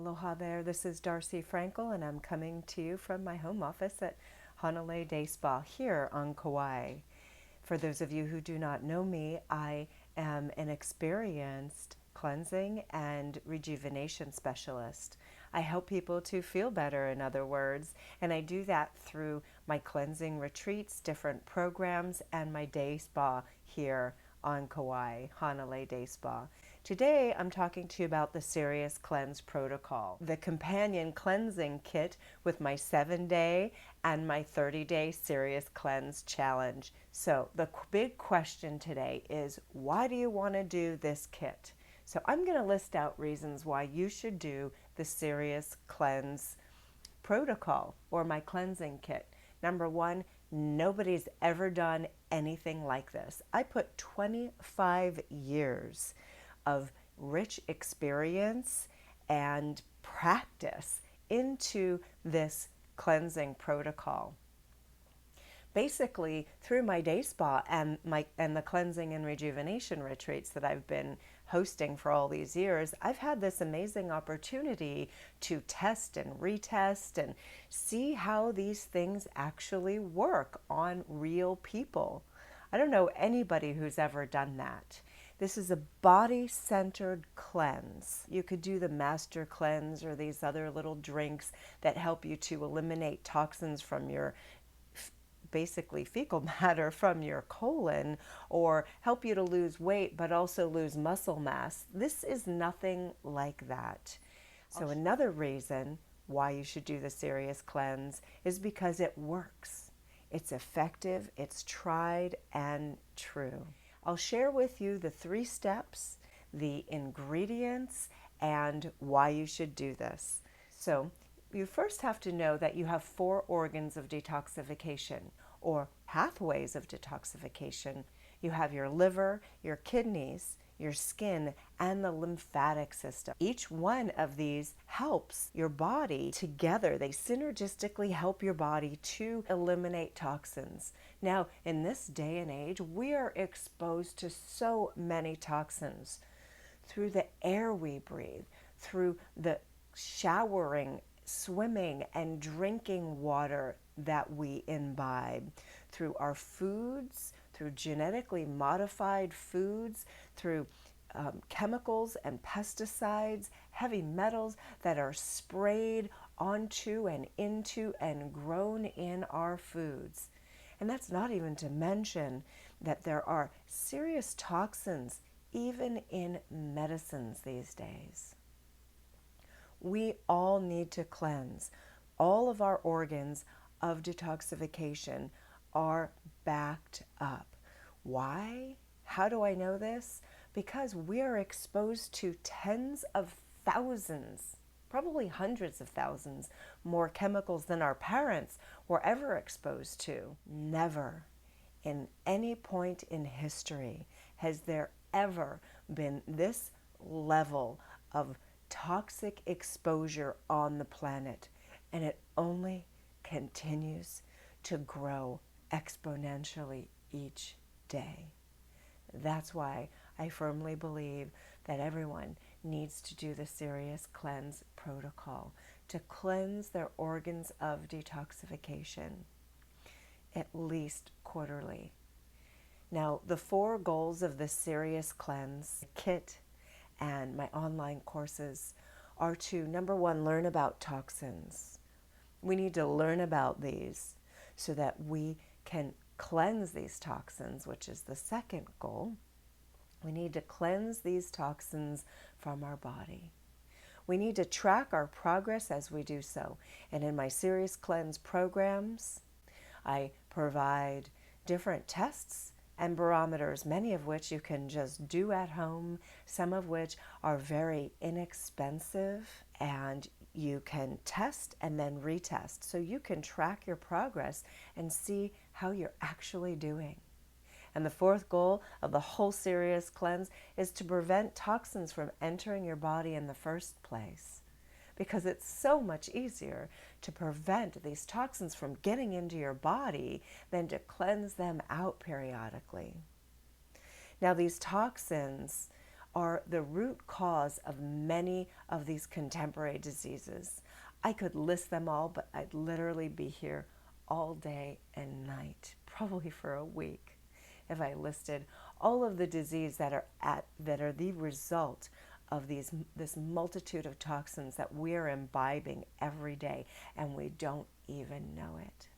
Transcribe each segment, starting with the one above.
Aloha there, this is Darcy Frankel and I'm coming to you from my home office at Hanalei Day Spa here on Kauai. For those of you who do not know me, I am an experienced cleansing and rejuvenation specialist. I help people to feel better, in other words, and I do that through my cleansing retreats, different programs, and my day spa here on Kauai, Hanalei Day Spa. Today, I'm talking to you about the Serious Cleanse Protocol, the companion cleansing kit with my 7-day and my 30-day Serious Cleanse Challenge. So the big question today is, why do you want to do this kit? So I'm going to list out reasons why you should do the Serious Cleanse Protocol or my cleansing kit. Number one, nobody's ever done anything like this. I put 25 years of rich experience and practice into this cleansing protocol. Basically, through my day spa and the cleansing and rejuvenation retreats that I've been hosting for all these years, I've had this amazing opportunity to test and retest and see how these things actually work on real people. I don't know anybody who's ever done that. This is a body-centered cleanse. You could do the master cleanse or these other little drinks that help you to eliminate toxins from your basically fecal matter from your colon, or help you to lose weight but also lose muscle mass. This is nothing like that. So another reason why you should do the Serious Cleanse is because it works. It's effective, it's tried and true. I'll share with you the 3 steps, the ingredients, and why you should do this. So you first have to know that you have 4 organs of detoxification, or pathways of detoxification. You have your liver, your kidneys, your skin, and the lymphatic system. Each one of these helps your body together. They synergistically help your body to eliminate toxins. Now, in this day and age, we are exposed to so many toxins through the air we breathe, through the showering, swimming, and drinking water that we imbibe, through our foods, through genetically modified foods, through chemicals and pesticides, heavy metals that are sprayed onto and into and grown in our foods. And that's not even to mention that there are serious toxins even in medicines these days. We all need to cleanse. All of our organs of detoxification are backed up. Why? How do I know this? Because we are exposed to tens of thousands, probably hundreds of thousands, more chemicals than our parents were ever exposed to. Never, in any point in history, has there ever been this level of toxic exposure on the planet, and it only continues to grow exponentially each day. That's why I firmly believe that everyone needs to do the Serious Cleanse Protocol to cleanse their organs of detoxification, at least quarterly. Now, the 4 goals of the Serious Cleanse kit and my online courses are to, number 1, learn about toxins. We need to learn about these so that we can cleanse these toxins, which is the 2nd goal. We need to cleanse these toxins from our body. We need to track our progress as we do so. And in my Serious Cleanse programs, I provide different tests and barometers, many of which you can just do at home, some of which are very inexpensive, and you can test and then retest. So you can track your progress and see how you're actually doing. And the 4th goal of the whole Serious Cleanse is to prevent toxins from entering your body in the first place. Because it's so much easier to prevent these toxins from getting into your body than to cleanse them out periodically. Now, these toxins are the root cause of many of these contemporary diseases. I could list them all, but I'd literally be here all day and night, probably for a week, if I listed all of the disease that are the result of this multitude of toxins that we're imbibing every day, and we don't even know it.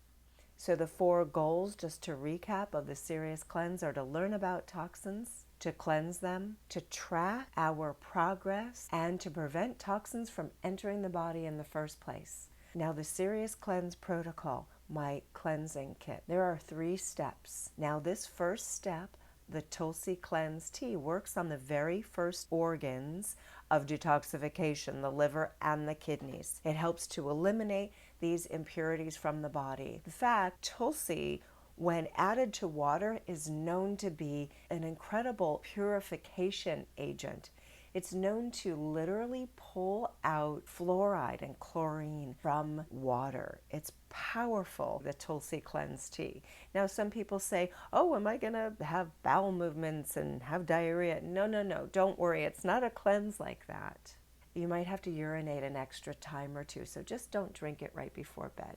So the 4 goals, just to recap, of the Serious Cleanse are to learn about toxins, to cleanse them, to track our progress, and to prevent toxins from entering the body in the first place. Now, the Serious Cleanse protocol, my cleansing kit, there are 3 steps. Now, this first step, the Tulsi Cleanse Tea, works on the very first organs of detoxification, the liver and the kidneys. It helps to eliminate these impurities from the body. In fact, Tulsi, when added to water, is known to be an incredible purification agent. It's known to literally pull out fluoride and chlorine from water. It's powerful, the Tulsi Cleanse Tea. Now, some people say, oh, am I going to have bowel movements and have diarrhea? No, don't worry. It's not a cleanse like that. You might have to urinate an extra time or two, so just don't drink it right before bed.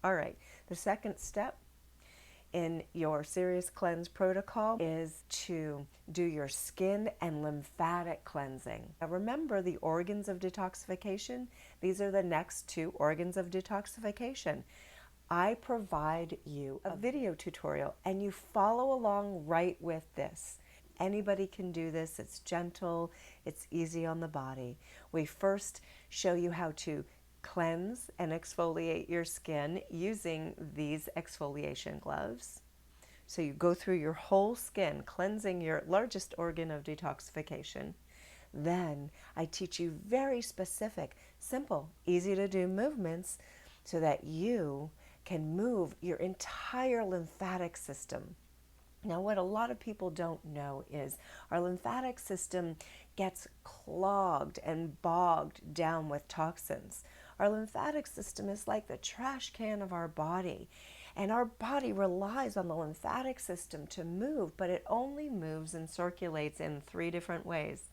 All right, the second step in your Serious Cleanse protocol is to do your skin and lymphatic cleansing. Now remember the organs of detoxification? These are the next 2 organs of detoxification. I provide you a video tutorial and you follow along right with this. Anybody can do this. It's gentle, it's easy on the body. We first show you how to cleanse and exfoliate your skin using these exfoliation gloves. So you go through your whole skin, cleansing your largest organ of detoxification. Then I teach you very specific, simple, easy to do movements so that you can move your entire lymphatic system. Now, what a lot of people don't know is our lymphatic system gets clogged and bogged down with toxins. Our lymphatic system is like the trash can of our body, and our body relies on the lymphatic system to move, but it only moves and circulates in 3 different ways.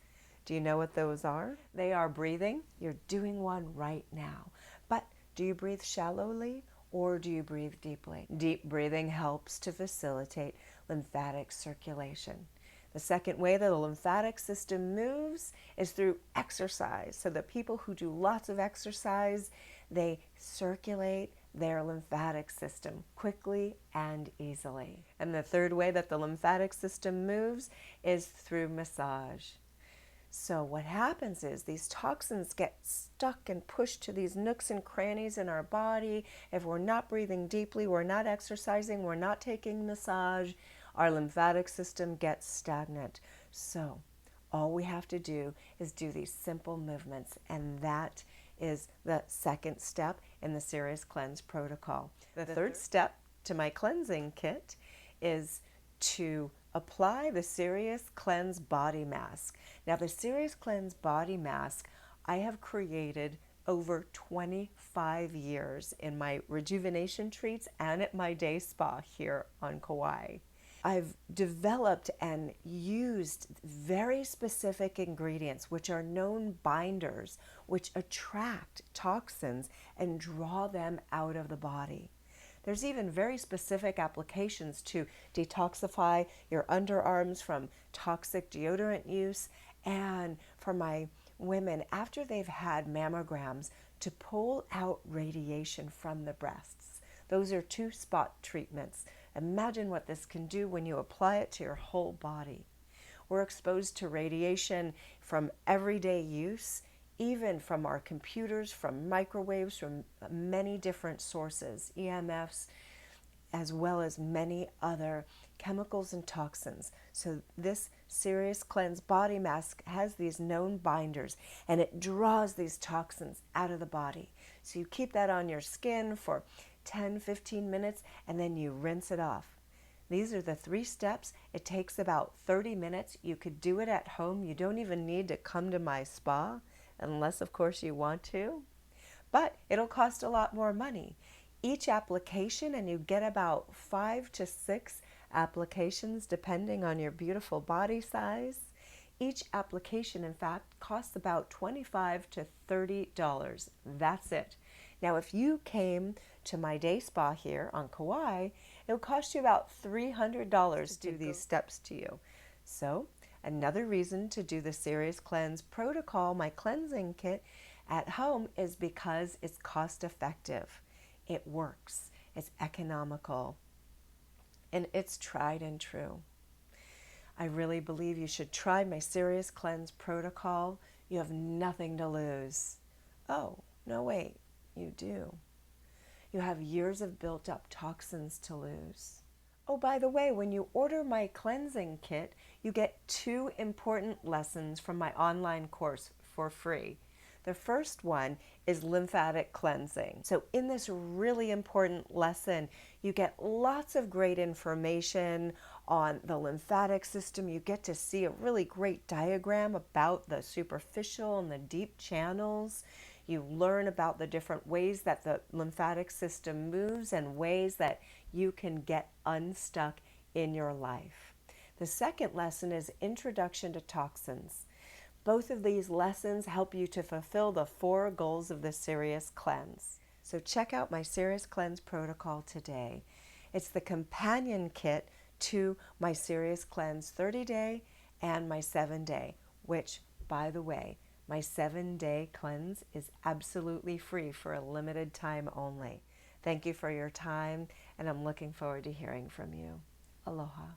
Do you know what those are? They are breathing. You're doing one right now. But do you breathe shallowly or do you breathe deeply? Deep breathing helps to facilitate lymphatic circulation. The second way that the lymphatic system moves is through exercise. So the people who do lots of exercise, they circulate their lymphatic system quickly and easily. And the third way that the lymphatic system moves is through massage. So what happens is these toxins get stuck and pushed to these nooks and crannies in our body. If we're not breathing deeply, we're not exercising, we're not taking massage, our lymphatic system gets stagnant. So all we have to do is do these simple movements, and that is the second step in the Serious Cleanse protocol. The third step to my cleansing kit is to apply the Serious Cleanse body mask. Now, the Serious Cleanse body mask I have created over 25 years in my rejuvenation treats and at my day spa here on Kauai. I've developed and used very specific ingredients, which are known binders, which attract toxins and draw them out of the body. There's even very specific applications to detoxify your underarms from toxic deodorant use, and for my women after they've had mammograms to pull out radiation from the breasts. Those are 2 spot treatments. Imagine what this can do when you apply it to your whole body. We're exposed to radiation from everyday use, even from our computers, from microwaves, from many different sources, EMFs, as well as many other chemicals and toxins. So this Serious Cleanse body mask has these known binders, and it draws these toxins out of the body. So you keep that on your skin for 10-15 minutes, and then you rinse it off. These are the 3 steps. It takes about 30 minutes. You could do it at home. You don't even need to come to my spa, unless of course you want to. But it'll cost a lot more money. Each application, and you get about 5 to 6 applications depending on your beautiful body size. Each application, in fact, costs about $25 to $30. That's it. Now, if you came to my day spa here on Kauai, it would cost you about $300 to do these steps to you. So, another reason to do the Serious Cleanse protocol, my cleansing kit, at home is because it's cost effective. It works. It's economical. And it's tried and true. I really believe you should try my Serious Cleanse protocol. You have nothing to lose. Oh, no, wait, you do. You have years of built up toxins to lose. Oh, by the way, when you order my cleansing kit, you get 2 important lessons from my online course for free. The first one is lymphatic cleansing. So in this really important lesson, you get lots of great information on the lymphatic system. You get to see a really great diagram about the superficial and the deep channels. You learn about the different ways that the lymphatic system moves and ways that you can get unstuck in your life. The second lesson is Introduction to Toxins. Both of these lessons help you to fulfill the 4 goals of the Serious Cleanse. So check out my Serious Cleanse protocol today. It's the companion kit to my Serious Cleanse 30-day and my 7-day, which, by the way, my 7-day cleanse is absolutely free for a limited time only. Thank you for your time, and I'm looking forward to hearing from you. Aloha.